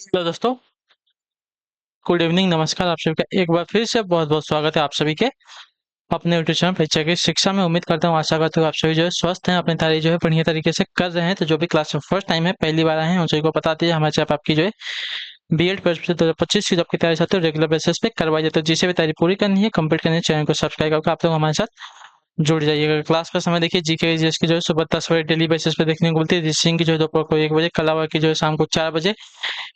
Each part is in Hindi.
हेलो दोस्तों। गुड इवनिंग, नमस्कार। आप सभी का एक बार फिर से बहुत बहुत स्वागत है आप सभी के अपने यूट्यूब चैनल परीक्षा की शिक्षा में। उम्मीद करता हूँ, आशा करता हूँ आप सभी जो है स्वस्थ हैं, अपनी तैयारी जो है बढ़िया तरीके से कर रहे हैं। तो जो भी क्लास में फर्स्ट टाइम है, पहली बार आए हैं, उन सभी को बता दीजिए हमारे चैनल आपकी जो है बीएड परीक्षा 2025 की जो आपकी तैयारी चाहते हो रेगुलर बेसिस पे करवाई जाती है। तो जिसे भी तैयारी पूरी करनी है, कंप्लीट करनी है, चैनल को सब्सक्राइब करके आप लोग हमारे साथ जुड़ जाइएगा। क्लास का समय देखिए, जीके जीएस की जो है सुबह 10 बजे डेली बेसिस पे देखने को मिलती है। रीजनिंग की जो है दोपहर को 1 बजे, कला की जो है शाम को 4 बजे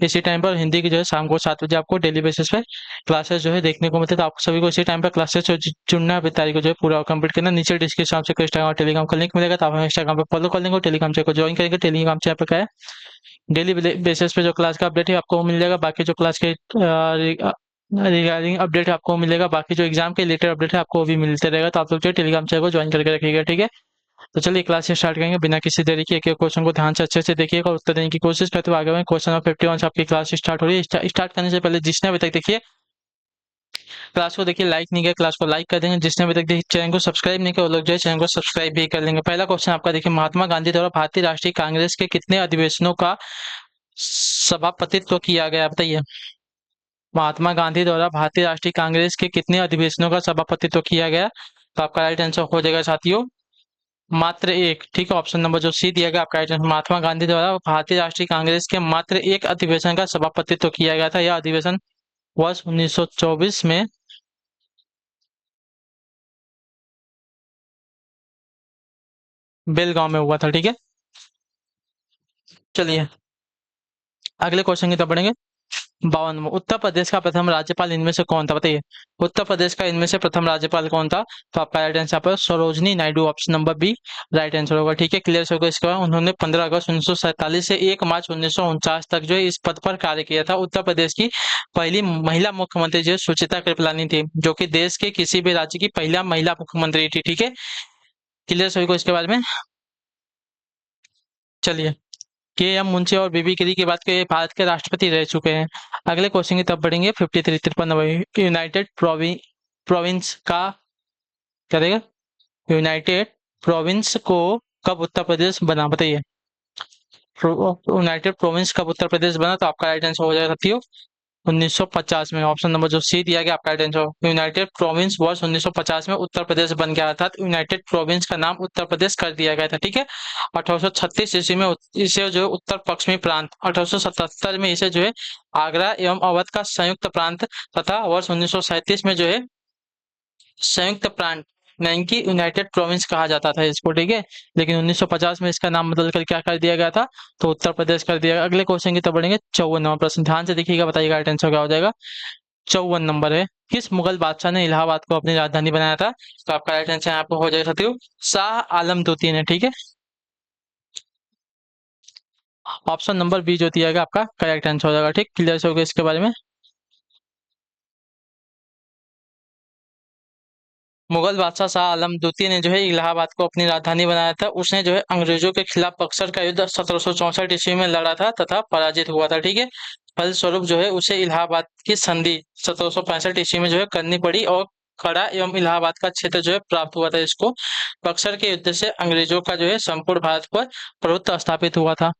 इसी टाइम पर, हिंदी की जो है शाम को 7 बजे आपको डेली बेसिस पे क्लासेस जो है देखने को मिलते हैं। तो आप सभी को इसी टाइम पर क्लासेस चुनना है, तारीख को जो है पूरा कंप्लीट करना। नीचे डिस्क्रिप्शन से इंस्टाग्राम और टेलीग्राम का लिंक मिलेगा, तो आप हमें इंस्टाग्राम पर फॉलो कर लेंगे, टेलीग्राम चैनल को ज्वाइन करेंगे। टेलीग्राम चैनल पर क्या है, डेली बेसिस पे जो क्लास का अपडेट है आपको मिल जाएगा। बाकी जो क्लास के रिगार्डिंग अपडेट आपको मिलेगा, बाकी जो एग्जाम के रिलेटेड अपडेट है आपको वो भी मिलते रहेगा। तो आप लोग जो है टेलीग्राम चैनल को ज्वाइन करके रखिएगा, ठीक है। तो चलिए क्लास से स्टार्ट करेंगे बिना किसी देरी के। एक एक क्वेश्चन को ध्यान से अच्छे से देखिएगा और उत्तर देने की कोशिश करते हुए आगे बढ़ें। क्वेश्चन नंबर 51 से आपकी क्लास स्टार्ट हो रही है। स्टार्ट करने से पहले जिसने अभी तक देखिए क्लास को देखिए लाइक नहीं किया, क्लास को लाइक कर देंगे। जिसने अभी तक देखिए चैनल को सब्सक्राइब नहीं किया, वो लोग जो है चैनल को सब्सक्राइब भी कर लेंगे। पहला क्वेश्चन आपका देखिए, महात्मा गांधी द्वारा भारतीय राष्ट्रीय कांग्रेस के कितने अधिवेशनों का सभापतित्व किया गया, बताइए। महात्मा गांधी द्वारा भारतीय राष्ट्रीय कांग्रेस के कितने अधिवेशनों का सभापतित्व किया गया? तो आपका राइट आंसर हो जाएगा साथियों, मात्र एक। ठीक है, ऑप्शन नंबर जो सी दिया गया आपका राइट आंसर। महात्मा गांधी द्वारा भारतीय राष्ट्रीय कांग्रेस के मात्र एक अधिवेशन का सभापतित्व किया गया था। यह अधिवेशन वर्ष 1924 में बेलगांव में हुआ था, ठीक है। चलिए अगले क्वेश्चन की तरफ बढ़ेंगे। 52, उत्तर प्रदेश का प्रथम राज्यपाल इनमें से कौन था, बताइए। उत्तर प्रदेश का इनमें से प्रथम राज्यपाल कौन था? तो आपका राइट आंसर पर Sarojini Naidu, option number B right answer होगा, ठीक है। क्लियर होगा। इसके बाद उन्होंने 15 अगस्त 1947 से 1 मार्च 1949 तक जो है इस पद पर कार्य किया था। उत्तर प्रदेश की पहली महिला मुख्यमंत्री जो है सुचित्रा कृपलानी थी, जो कि देश के किसी भी राज्य की पहला महिला मुख्यमंत्री थी, ठीक है। क्लियर सभी को इसके बारे में। चलिए, के एम मुंशी और बीबी गिरी की बात करें, भारत के राष्ट्रपति रह चुके हैं। अगले क्वेश्चन की तरफ बढ़ेंगे। 53 नंबर, यूनाइटेड प्रोविंस का क्या रहेगा? यूनाइटेड प्रोविंस को कब उत्तर प्रदेश बना, बताइए। यूनाइटेड प्रोविंस कब उत्तर प्रदेश बना? तो आपका राइट आंसर हो जाएगा साथियों 1950 में। ऑप्शन नंबर जो सी दिया गया आपका राइट आंसर। यूनाइटेड प्रोविंस वर्ष 1950 में उत्तर प्रदेश बन गया, अर्थात यूनाइटेड प्रोविंस का नाम उत्तर प्रदेश कर दिया गया था, ठीक है। 1836 ईस्वी में इसे जो है उत्तर पश्चिमी प्रांत, 1877 में इसे जो है आगरा एवं अवध का संयुक्त प्रांत, तथा वर्ष 1937 में जो है संयुक्त प्रांत यानी कि यूनाइटेड प्रोविंस कहा जाता था इसको, ठीक है। लेकिन 1950 में इसका नाम बदल कर क्या कर दिया गया था? तो उत्तर प्रदेश कर दिया गया। अगले क्वेश्चन की तरफ बढ़ेंगे। 54 नंबर प्रश्न, ध्यान से देखिएगा, बताइएगा राइट आंसर क्या हो जाएगा। 54 नंबर है, किस मुगल बादशाह ने इलाहाबाद को अपनी राजधानी बनाया था? तो आपका राइट आंसर यहाँ पे हो जाएगा साथियों शाह आलम द्वितीय ने, ठीक है। ऑप्शन नंबर बी जो दिया गया आपका करेक्ट आंसर हो जाएगा, ठीक। क्लियर हो गया इसके बारे में। मुगल बादशाह शाह आलम द्वितीय ने जो है इलाहाबाद को अपनी राजधानी बनाया था। उसने जो है अंग्रेजों के खिलाफ बक्सर का युद्ध 1764 ईस्वी में लड़ा था तथा पराजित हुआ था, ठीक है। फलस्वरूप जो है उसे इलाहाबाद की संधि 1765 ईस्वी में जो है करनी पड़ी और खड़ा एवं इलाहाबाद का क्षेत्र जो है प्राप्त हुआ था इसको। बक्सर के युद्ध से अंग्रेजों का जो है संपूर्ण भारत पर प्रभुत्व स्थापित हुआ था।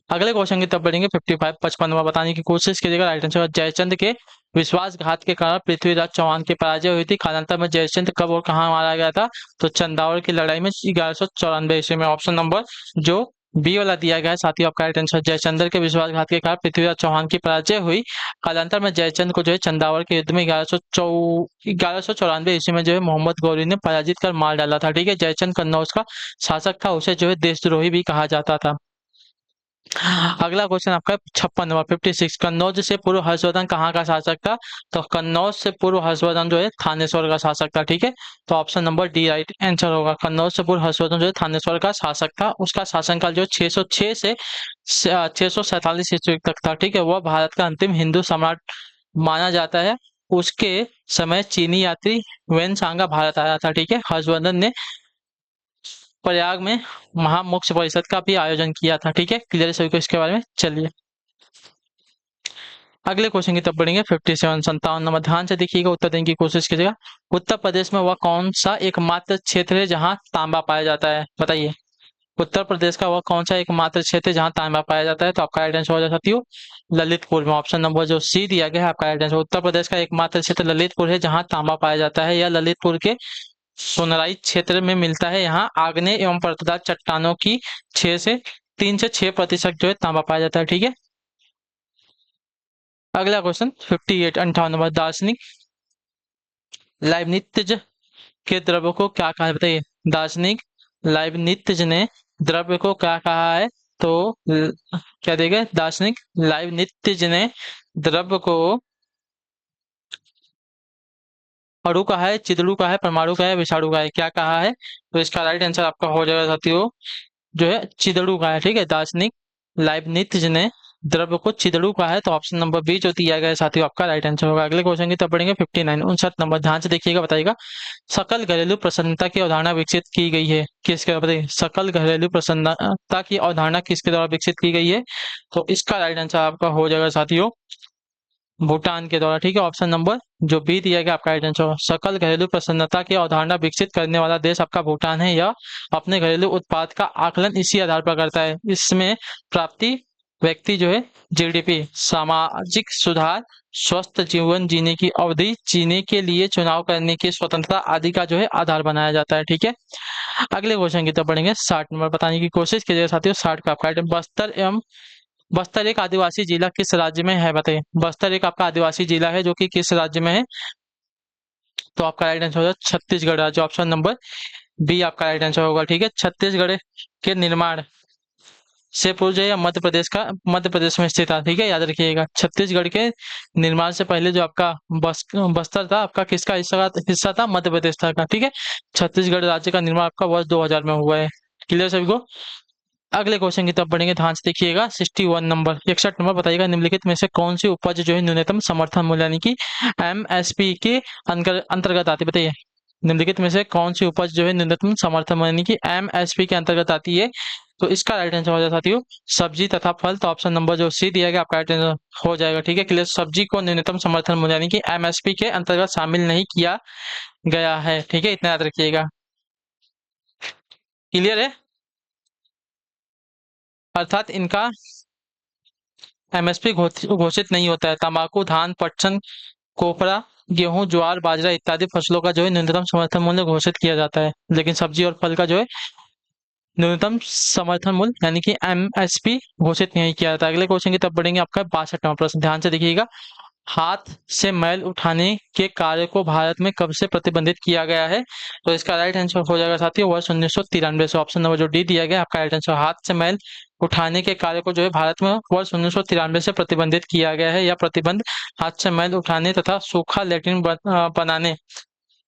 अगले क्वेश्चन की तरफ बढ़ेंगे। 55 55वां बताने की कोशिश कीजिएगा। राइट आंसर जयचंद के विश्वासघात के कारण पृथ्वीराज चौहान की पराजय हुई थी। कालांतर में जयचंद कब और कहाँ मारा गया था? तो चंदावड़ की लड़ाई में 1194 ईस्वी में। ऑप्शन नंबर जो बी वाला दिया गया है साथ ही आपका राइट आंसर। जयचंद्र के विश्वासघात के कारण पृथ्वीराज चौहान की पराजय हुई। कालांतर में जयचंद को जो है चंदावड़ के युद्ध में 1194 ईस्वी में जो है मोहम्मद गौरी ने पराजित कर मार डाला था, ठीक है। जयचंद कन्नौज का शासक था, उसे जो है देशद्रोही भी कहा जाता था। अगला क्वेश्चन आपका 56 नंबर 56, कन्नौज से पूर्व हर्षवर्धन कहाँ का शासक था? तो कन्नौज से पूर्व हर्षवर्धन जो है थानेश्वर का शासक था, ठीक है। तो option number D right answer होगा। कन्नौज से पूर्व हर्षवर्धन जो है थानेश्वर का शासक था। उसका शासनकाल जो 606 से 647 ईस्वी तक था, ठीक है। वह भारत का अंतिम हिंदू सम्राट माना जाता है। उसके समय चीनी यात्री वेन सांगा भारत आया था, ठीक है। हर्षवर्धन ने प्रयाग में महामोक्ष परिषद का भी आयोजन किया था, ठीक है। क्लियर सभी को इसके बारे में। चलिए अगले क्वेश्चन की तरफ बढ़ेंगे। 57 57 नंबर, ध्यान से देखिएगा, उत्तर देने की कोशिश कीजिएगा। उत्तर प्रदेश में वह कौन सा एकमात्र क्षेत्र है जहां तांबा पाया जाता है, बताइए। उत्तर प्रदेश का वह कौन सा एकमात्र क्षेत्र है जहाँ तांबा पाया जाता है? तो आपका राइट आंसर हो जाएगा साथियों ललितपुर में। ऑप्शन नंबर जो सी दिया गया है आपका राइट आंसर। उत्तर प्रदेश का एकमात्र क्षेत्र ललितपुर है जहाँ तांबा पाया जाता है। यह ललितपुर के सोनराई क्षेत्र में मिलता है। यहाँ आग्नेय एवं पर्वतदार चट्टानों की 3 से 6% जो है तांबा पाया जाता है। ठीक है, अगला क्वेश्चन 58 58 नंबर, दार्शनिक लाइबनित्ज के द्रव्य को क्या कहा है बताइए? दार्शनिक लाइबनित्ज ने द्रव्य को क्या कहा है? तो क्या देगा? दार्शनिक लाइबनित्ज ने द्रव्य को अणु कहा है, चिदड़ू कहा है, परमाणु कहा है, विषाणु कहा है? क्या कहा है? तो इसका राइट आंसर आपका हो जाएगा साथियों जो है चिदड़ू का है। ठीक है, दार्शनिक लाइबनित्ज ने द्रव्य को चिदड़ू का है। तो ऑप्शन नंबर बी जो दिया गया है साथियों आपका राइट आंसर होगा। अगले क्वेश्चन की तरफ बढ़ेंगे 59 59 नंबर, ध्यान से देखिएगा, बताइएगा सकल घरेलू प्रसन्नता की अवधारणा विकसित की गई है किसके द्वारा? बताइए, सकल घरेलू प्रसन्नता की अवधारणा किसके द्वारा विकसित की गई है? तो इसका राइट आंसर आपका हो जाएगा साथियों भूटान के द्वारा। ठीक है, ऑप्शन नंबर जो बी दिया गया आपका राइट आंसर। सकल घरेलू प्रसन्नता की अवधारणा विकसित करने वाला देश आपका भूटान है। यह अपने घरेलू उत्पाद का आकलन इसी आधार पर करता है। इसमें प्राप्ति व्यक्ति जो है जीडीपी, सामाजिक सुधार, स्वस्थ जीवन जीने की अवधि, जीने के लिए चुनाव करने की स्वतंत्रता आदि का जो है आधार बनाया जाता है। ठीक है, अगले क्वेश्चन की तरफ बढ़ेंगे 60 नंबर, बताने की कोशिश कीजिएगा साथियों 60 का आपका item, बस्तर एक आदिवासी जिला किस राज्य में है? बताइए, बस्तर एक आपका आदिवासी जिला है जो कि किस राज्य में है? तो आपका राइट आंसर होगा छत्तीसगढ़ राज्य। ऑप्शन नंबर बी आपका राइट आंसर होगा। ठीक है, छत्तीसगढ़ के निर्माण से पूर्व जो है मध्य प्रदेश में स्थित था। ठीक है, याद रखिएगा छत्तीसगढ़ के निर्माण से पहले जो आपका बस्तर था आपका किसका हिस्सा था? मध्य प्रदेश था। ठीक है, छत्तीसगढ़ राज्य का निर्माण आपका वर्ष 2000 में हुआ है। क्लियर सभी को? अगले क्वेश्चन की तरफ बढ़ेंगे, ध्यान से देखिएगा 61 नंबर 61 नंबर, बताइएगा निम्नलिखित में से कौन सी उपज जो है न्यूनतम समर्थन मूल्य यानी कि एमएसपी के अंतर्गत आती है? बताइए, निम्नलिखित में से कौन सी उपज जो है न्यूनतम समर्थन मूल्य यानी कि एमएसपी के अंतर्गत आती है? तो इसका राइट आंसर हो जाएगा साथियों सब्जी तथा फल। तो ऑप्शन नंबर जो सी दिया गया आपका राइट आंसर हो जाएगा। ठीक है, क्लियर, सब्जी को न्यूनतम समर्थन मूल्य यानी कि एमएसपी के अंतर्गत शामिल नहीं किया गया है। ठीक है, इतना याद रखिएगा। क्लियर है? अर्थात इनका एमएसपी घोषित नहीं होता है। तंबाकू, धान, पटसन, कोपरा, गेहूं, ज्वार, बाजरा इत्यादि फसलों का जो है न्यूनतम समर्थन मूल्य घोषित किया जाता है, लेकिन सब्जी और फल का जो है न्यूनतम समर्थन मूल्य यानी कि एमएसपी घोषित नहीं किया जाता। अगले क्वेश्चन की तरफ बढ़ेंगे, आपका 62वां प्रश्न, ध्यान से देखिएगा हाथ से मैल उठाने के कार्य को भारत में कब से प्रतिबंधित किया गया है? तो इसका राइट आंसर हो जाएगा साथियों वर्ष 1993 से। ऑप्शन नंबर जो डी दिया गया आपका राइट आंसर, हाथ से मैल उठाने के कार्य को जो है भारत में वर्ष 1993 से प्रतिबंधित किया गया है। यह प्रतिबंध हाथ से मैल उठाने तथा सूखा लेट्रिन बनाने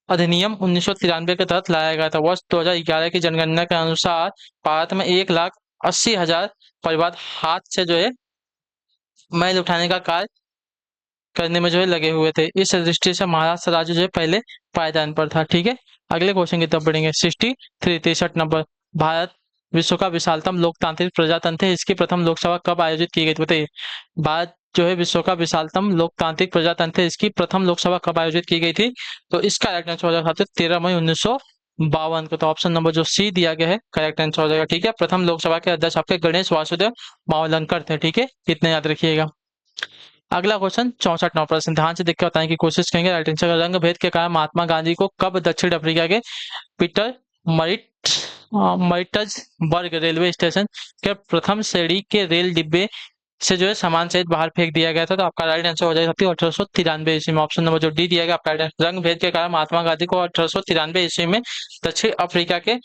अधिनियम 1993 के तहत लाया गया था। वर्ष 2011 की जनगणना के अनुसार भारत में 1,80,000 परिवार हाथ से जो है मैल उठाने का कार्य करने में जो है लगे हुए थे। इस दृष्टि से महाराष्ट्र राज्य जो है पहले पायदान पर था। ठीक है, अगले क्वेश्चन की तरफ बढ़ेंगे 63 नंबर, भारत विश्व का विशालतम लोकतांत्रिक प्रजातंत्र है, इसकी प्रथम लोकसभा कब आयोजित की गई थी? बताइए, भारत जो है विश्व का विशालतम लोकतांत्रिक प्रजातंत्र है, इसकी प्रथम लोकसभा कब आयोजित की गई थी? तो इसका राइट आंसर हो जाएगा 13 मई 1952 को। तो ऑप्शन नंबर जो सी दिया गया है करेक्ट आंसर हो जाएगा। ठीक है, प्रथम लोकसभा के अध्यक्ष आपके गणेश वासुदेव मावलंकर थे। ठीक है, इतने याद रखिएगा। अगला क्वेश्चन 64वां प्रश्न, ध्यान से देख के बताने की कोशिश करेंगे। राइट आंसर, रंग भेद के कारण महात्मा गांधी को कब दक्षिण अफ्रीका के पीटर मरिट्सबर्ग रेलवे स्टेशन के प्रथम श्रेणी के रेल डिब्बे से जो है सामान सहित बाहर फेंक दिया गया था? तो आपका राइट आंसर हो जाएगा 1893 ईस्वी में। ऑप्शन नंबर जो डी दिया गया आपका राइट आंसर, रंग भेद के कारण महात्मा गांधी को 1893 ईस्वी में दक्षिण अफ्रीका के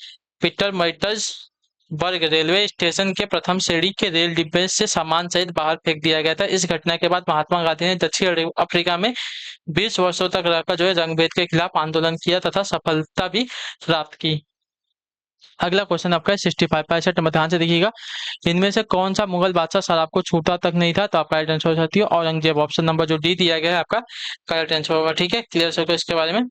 पीटर मरिट्सबर्ग रेलवे स्टेशन के प्रथम श्रेणी के रेल डिब्बे से सामान सहित बाहर फेंक दिया गया था। इस घटना के बाद महात्मा गांधी ने दक्षिण अफ्रीका में 20 वर्षों तक रहकर जो है रंग भेद के खिलाफ आंदोलन किया तथा सफलता भी प्राप्त की। अगला क्वेश्चन आपका 65 नंबर, ध्यान से देखिएगा इनमें से कौन सा मुगल बादशाह शराब को छूटा तक नहीं था? तो आपका राइट आंसर हो जाती है औरंगजेब। ऑप्शन नंबर जो डी दिया गया है आपका करेक्ट आंसर होगा। ठीक है, क्लियर सर इसके बारे में?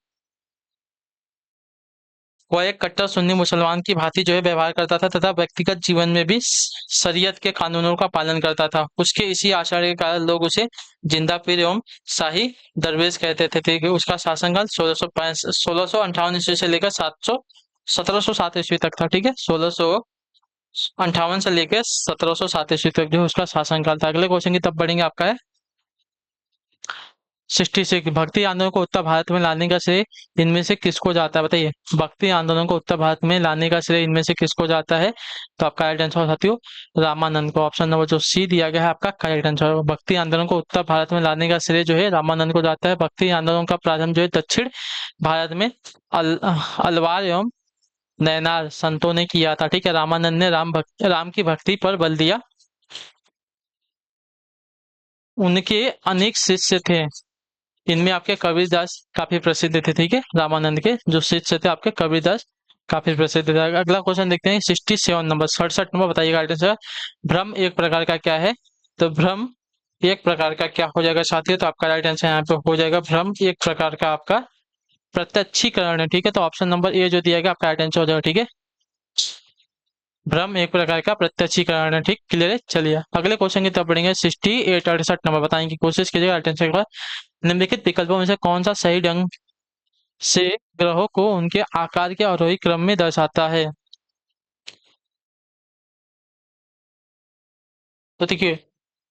वह एक कट्टर सुन्नी मुसलमान की भांति जो है व्यवहार करता था तथा व्यक्तिगत जीवन में भी शरीयत के कानूनों का पालन करता था। उसके इसी आचरण के कारण लोग उसे जिंदा पीर एवं शाही दरवेश कहते थे। ठीक है, उसका शासनकाल 1658 ईस्वी से लेकर 1707 ईस्वी तक था। ठीक है, 1600 58 से लेकर 1707 ईस्वी तक जो उसका शासनकाल था। अगले क्वेश्चन की तब बढ़ेंगे, आपका है 66, भक्ति आंदोलन को उत्तर भारत में लाने का श्रेय इनमें से किसको जाता है, बताइए। भक्ति आंदोलन को उत्तर भारत में लाने का श्रेय इनमें से किसको जाता है, तो आपका राइट आंसर साथियों रामानंद को। ऑप्शन नंबर जो सी दिया गया है आपका करेक्ट आंसर। भक्ति आंदोलन को उत्तर भारत में लाने का श्रेय जो है रामानंद को जाता है। भक्ति आंदोलन का प्रारंभ जो है दक्षिण भारत में अलवार एवं नैनार संतों ने किया था, ठीक है। रामानंद ने राम की भक्ति पर बल दिया। उनके अनेक शिष्य थे, इनमें आपके कबीरदास काफी प्रसिद्ध थे, ठीक है। रामानंद के जो शिष्य थे आपके कबीरदास काफी प्रसिद्ध थे। अगला क्वेश्चन देखते हैं 67 नंबर, 67 नंबर, बताइएगा आंसर। भ्रम एक प्रकार का क्या है, तो भ्रम एक प्रकार का क्या हो जाएगा साथियों, तो आपका राइट आंसर यहाँ पे हो जाएगा भ्रम एक प्रकार का आपका प्रत्यक्षीकरण है, ठीक है। तो ऑप्शन नंबर ए जो दिया गया आपका राइट आंसर हो जाएगा, ठीक है। भ्रम एक प्रकार का प्रत्यक्षीकरण है, ठीक, क्लियर है। चलिए अगले क्वेश्चन की तरफ बढ़ेंगे 68, 68 नंबर, बताएंगे की कोशिश कीजिएगा राइट आंसर के बाद। निम्नलिखित विकल्पों में से कौन सा सही ढंग से ग्रहों को उनके आकार के आरोही क्रम में दर्शाता है, तो देखिए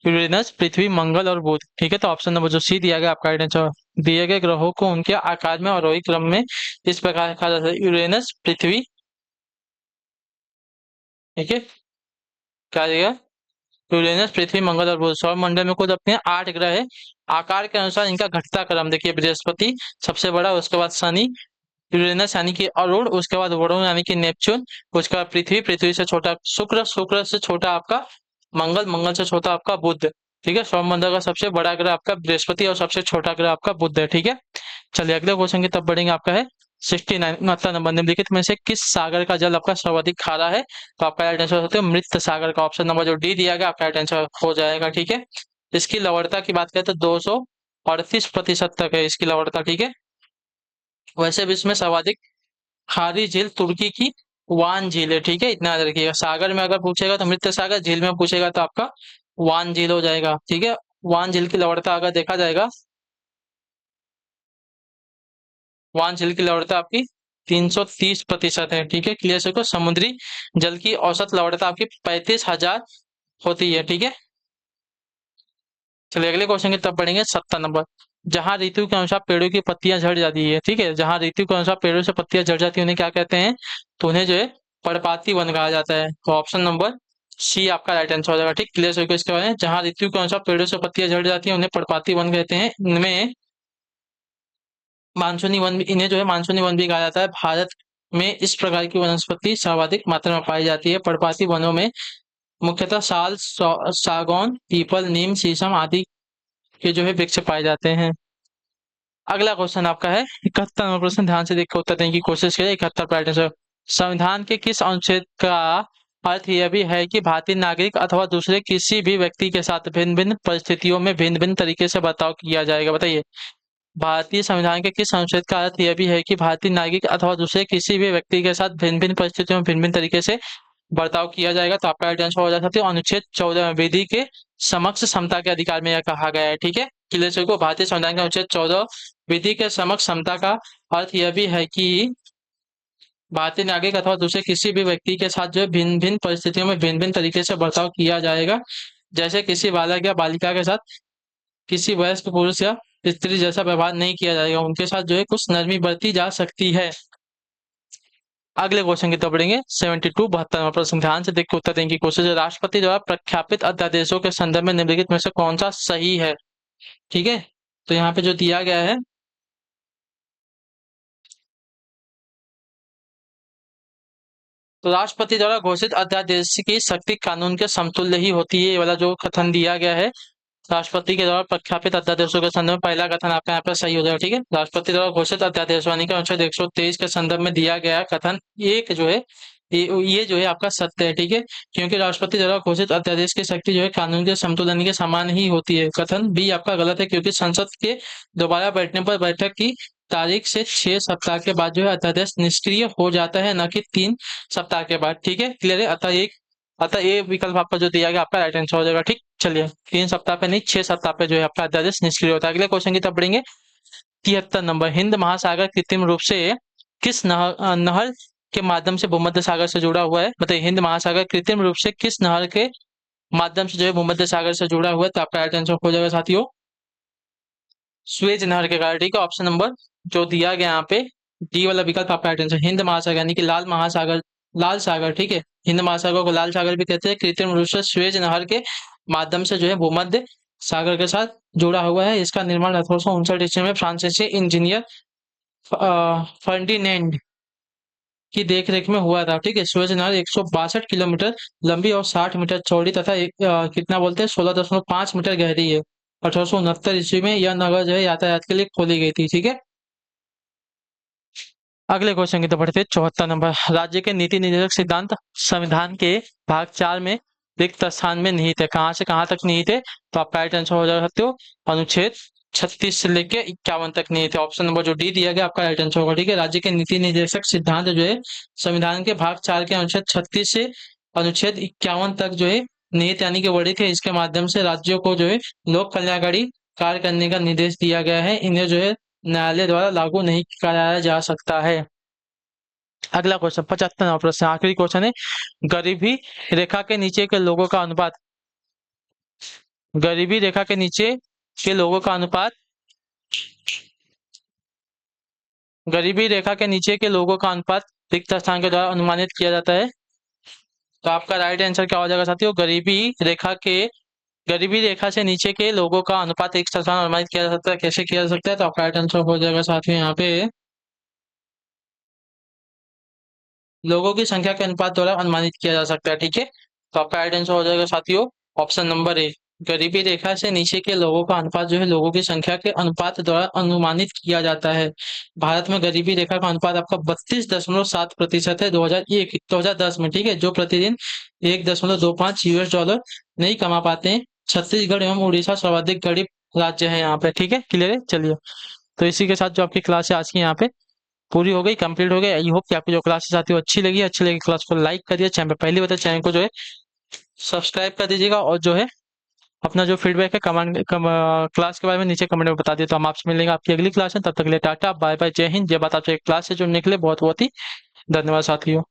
यूरेनस, पृथ्वी, मंगल और बुध, ठीक है। तो ऑप्शन नंबर जो सी दिया गया आपका राइट आंसर। दिए गए ग्रहों को उनके आकार में आरोही क्रम में इस प्रकार कहा जाता है, यूरेनस, पृथ्वी, ठीक है। क्या दिया, यूरेनस, पृथ्वी, मंगल और बुध। सौर मंडल में कुल अपने 8 ग्रह है। आकार के अनुसार इनका घटता क्रम देखिए, बृहस्पति सबसे बड़ा, उसके बाद शनि, यूरेनस यानी कि अरुण, उसके बाद वरुण यानी कि नेपच्यून, उसके बाद पृथ्वी, पृथ्वी से छोटा शुक्र, शुक्र से छोटा आपका मंगल, मंगल से छोटा आपका बुध, ठीक है। सौरमंडल का सबसे बड़ा ग्रह आपका बृहस्पति और सबसे छोटा ग्रह आपका बुध है, ठीक है। चलिए अगले क्वेश्चन की तब बढ़ेंगे, आपका है 69 मतलब नंबर, निम्नलिखित में से किस सागर का जल आपका सर्वाधिक खारा है, तो आपका राइट आंसर होता है मृत सागर का। ऑप्शन नंबर जो डी दिया गया आपका राइट आंसर हो जाएगा, ठीक है। इसकी लवणता की बात करें तो 238% तक है इसकी लवणता, ठीक है। वैसे भी इसमें सर्वाधिक खारी झील तुर्की की वान झील है, ठीक है, इतना याद रखिएगा। सागर में अगर पूछेगा तो मृत सागर, झील में पूछेगा तो आपका वान झील हो जाएगा, ठीक है। वान झील की लवणता अगर देखा जाएगा, वान झील की लवणता आपकी 330% है, ठीक है, क्लियर से को। समुद्री जल की औसत लवणता आपकी 35,000 होती है, ठीक है। चलिए अगले क्वेश्चन की तरफ बढ़ेंगे 70 नंबर। जहां ऋतु के अनुसार पेड़ों की पत्तियां झड़ जाती है, ठीक है, जहां ऋतु के अनुसार पेड़ों से पत्तियां झड़ जाती है उन्हें क्या कहते हैं, तो उन्हें जो है पर्णपाती वन कहा जाता है। तो ऑप्शन नंबर सी आपका राइट आंसर हो जाएगा, ठीक, क्लियर से इसके बारे में। जहां ऋतु के अनुसार पेड़ों से पत्तियां झड़ जाती है उन्हें पर्णपाती वन कहते हैं। इनमें मानसूनी वन इन्हें जो है मानसूनी वन भी कहा जाता है। भारत में इस प्रकार की वनस्पति सर्वाधिक मात्रा में पाई जाती है। पर्णपाती वनों में मुख्यतः साल, सागौन, पीपल, नीम, शीशम आदि के जो है वृक्ष पाए जाते हैं। अगला क्वेश्चन आपका है 71 नंबर प्रश्न, ध्यान से देखकर उत्तर देने की कोशिश करें। 71 पैटर्न से संविधान के किस अनुच्छेद का अर्थ यह भी है कि भारतीय नागरिक अथवा दूसरे किसी भी व्यक्ति के साथ भिन्न भिन्न परिस्थितियों में भिन्न भिन्न तरीके से बर्ताव किया जाएगा, बताइए। भारतीय संविधान के किस अनुच्छेद का अर्थ यह भी है कि भारतीय नागरिक अथवा दूसरे किसी भी व्यक्ति के साथ भिन्न भिन्न परिस्थितियों में भिन्न भिन्न तरीके से बर्ताव किया जाएगा, तो आपका राइट आंसर हो जा सकते हैं अनुच्छेद 14 में विधि के समक्ष समता के अधिकार में यह कहा गया है, ठीक है। क्लियर को भारतीय संविधान का अनुच्छेद 14 विधि के समक्ष समता का अर्थ यह भी है कि भारतीय नागरिक अथवा दूसरे किसी भी व्यक्ति के साथ जो है भिन्न भिन्न परिस्थितियों में भिन्न भिन्न तरीके से बर्ताव किया जाएगा। जैसे किसी बालक या बालिका के साथ किसी वयस्क पुरुष या स्त्री जैसा व्यवहार नहीं किया जाएगा, उनके साथ जो है कुछ नरमी बरती जा सकती है। अगले क्वेश्चन की तरफ बढ़ेंगे 72 72वां प्रश्न, ध्यान से देख के उत्तर देने की कोशिश है। राष्ट्रपति द्वारा प्रख्यापित अध्यादेशों के संदर्भ में निम्नलिखित में से कौन सा सही है, ठीक है। तो यहाँ पे जो दिया गया है, तो राष्ट्रपति द्वारा घोषित अध्यादेश की शक्ति कानून के समतुल्य ही होती है, ये वाला जो कथन दिया गया है। राष्ट्रपति के द्वारा प्रख्यापित अध्यादेशों के संदर्भ में पहला कथन आपका यहाँ पर सही हो जाएगा, ठीक है। राष्ट्रपति द्वारा घोषित अध्यादेश यानी कि अनुच्छेद 123 के संदर्भ में दिया गया कथन एक जो है ये जो है आपका सत्य है, ठीक है, क्योंकि राष्ट्रपति द्वारा घोषित अध्यादेश की शक्ति जो है कानून के समतुलन के समान ही होती है। कथन बी आपका गलत है, क्योंकि संसद के दोबारा बैठने पर बैठक की तारीख से 6 सप्ताह के बाद जो है अध्यादेश निष्क्रिय हो जाता है, न कि 3 सप्ताह के बाद, ठीक है, क्लियर है। अतः ये विकल्प आपका जो दिया गया आपका राइट आंसर हो जाएगा, ठीक। चलिए 3 सप्ताह पे नहीं 6 सप्ताह पे जो है आपका अध्यादेश निष्क्रिय होता है। अगले क्वेश्चन की तरफ बढ़ेंगे 73 नंबर। हिंद महासागर कृत्रिम रूप से किस नहर के माध्यम से भूमध्य सागर से जुड़ा हुआ है, मतलब हिंद महासागर कृत्रिम रूप से किस नहर के माध्यम से जो है भूमध्य सागर से जुड़ा हुआ है? तो आपका राइट आंसर हो जाएगा साथियों स्वेज नहर के कारण। ठीक है, ऑप्शन नंबर जो दिया गया यहाँ पे डी वाला विकल्प आपका राइट आंसर। हिंद महासागर यानी कि लाल महासागर, लाल सागर, ठीक है, हिंद महासागर को लाल सागर भी कहते हैं, कृत्रिम रूप से स्वेज नहर के माध्यम से जो है भूमध्य सागर के साथ जुड़ा हुआ है। इसका निर्माण 1859 ईस्वी में फ्रांसीसी इंजीनियर फर्डिनेंड की देखरेख में हुआ था। ठीक है, सुएज नहर 162 किलोमीटर लंबी और 60 मीटर चौड़ी तथा कितना बोलते हैं 16.5 मीटर गहरी है। 1869 ईस्वी में यह नगर जो है यातायात के लिए खोली गई थी। ठीक है, अगले क्वेश्चन की तरफ बढ़ते 74 नंबर। राज्य के नीति निर्देशक सिद्धांत संविधान के भाग 4 में रिक्त स्थान में निहित है। कहां से कहां तक निहित है? तो आपका राइट आंसर हो जाएगा साथियों अनुच्छेद 36 से लेके 51 तक निहित है। ऑप्शन नंबर जो डी दिया गया आपका राइट आंसर होगा। ठीक है, राज्य के नीति निर्देशक सिद्धांत जो है संविधान के भाग 4 के अनुच्छेद 36 से अनुच्छेद 51 तक जो है निहित यानी कि वर्णित है। इसके माध्यम से राज्यों को जो है लोक कल्याणकारी कार्य करने का निर्देश दिया गया है। इन्हें जो है न्यायालय द्वारा लागू नहीं कराया जा सकता है। अगला क्वेश्चन 75 नंबर प्रश्न, आखिरी क्वेश्चन है। गरीबी रेखा के नीचे के लोगों का अनुपात, गरीबी रेखा के नीचे के लोगों का अनुपात, गरीबी रेखा के नीचे के लोगों का अनुपात रिक्त स्थान के द्वारा अनुमानित किया जाता है। तो आपका राइट आंसर क्या हो जाएगा साथियों? गरीबी रेखा से नीचे के लोगों का अनुपात रिक्त स्थान अनुमानित किया जा सकता है। कैसे किया जा सकता है? तो आपका राइट आंसर हो जाएगा साथियों यहाँ पे लोगों की संख्या के अनुपात द्वारा अनुमानित किया जा सकता है। ठीक है, तो आपका राइट आंसर हो जाएगा साथियों ऑप्शन नंबर ए। गरीबी रेखा से नीचे के लोगों का अनुपात जो है लोगों की संख्या के अनुपात द्वारा अनुमानित किया जाता है। भारत में गरीबी रेखा का अनुपात आपका 32.7% है 2010 में। ठीक है, जो प्रतिदिन 1.25 US डॉलर नहीं कमा पाते हैं। छत्तीसगढ़ एवं उड़ीसा सर्वाधिक गरीब राज्य है यहाँ पे। ठीक है, क्लियर है? चलिए, तो इसी के साथ जो आपकी क्लास है आज की यहाँ पे पूरी हो गई, कंप्लीट हो गई। आई होप कि आपकी जो क्लासेस आती है अच्छी लगी क्लास को लाइक करिए, चैनल पे पहली बार चैनल को जो है सब्सक्राइब कर दीजिएगा और जो है अपना जो फीडबैक है क्लास के बारे में नीचे कमेंट में बता दिए। तो हम आपसे मिलेंगे आपकी अगली क्लास में, तब तक के लिए टाटा बाय बाय, जय हिंद, जय बात। आपसे क्लास से जुड़ने के लिए बहुत बहुत ही धन्यवाद साथियों।